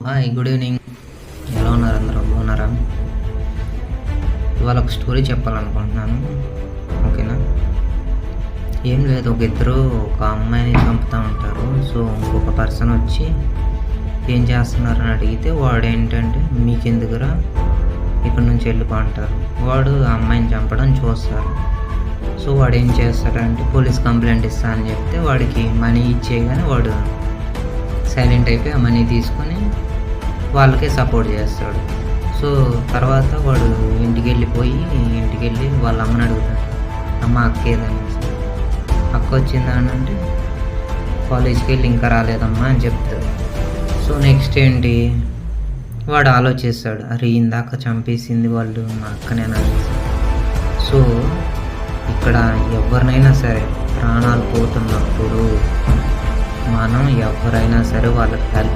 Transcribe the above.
Hi, good evening. ఎలా ఉన్నారు? అందరూ బాగున్నారా? ఇవాళ ఒక స్టోరీ చెప్పాలనుకుంటున్నాను. ఓకేనా? ఏం లేదు, ఒక అమ్మాయిని చంపుతూ ఉంటారు. సో ఇంకొక పర్సన్ వచ్చి ఏం చేస్తున్నారని అడిగితే వాడేంటంటే మీకెందుకురా, ఇక్కడ నుంచి వెళ్ళిపో అంటారు. వాడు ఆ అమ్మాయిని చంపడం చూస్తారు. సో వాడు ఏం చేస్తాడంటే పోలీస్ కంప్లైంట్ ఇస్తా అని చెప్తే వాడికి మనీ ఇచ్చేయగానే వాడు సైలెంట్ అయిపోయి ఆ మనీ తీసుకొని వాళ్ళకే సపోర్ట్ చేస్తాడు. సో తర్వాత వాడు ఇంటికి వెళ్ళి వాళ్ళ అమ్మని అడుగుతాడు, అమ్మ అక్క ఏదనేసి. అక్క వచ్చిందా అని అంటే కాలేజ్కి వెళ్ళి ఇంకా రాలేదమ్మా అని చెప్తాడు. సో నెక్స్ట్ ఏంటి, వాడు ఆలోచిస్తాడు, అరే ఇందాక చంపేసింది వాళ్ళు మా అక్కనేనా అనేసి. సో ఇక్కడ ఎవరినైనా సరే ప్రాణాలు పోతున్నప్పుడు మనం ఎవరైనా సరే వాళ్ళకి హెల్ప్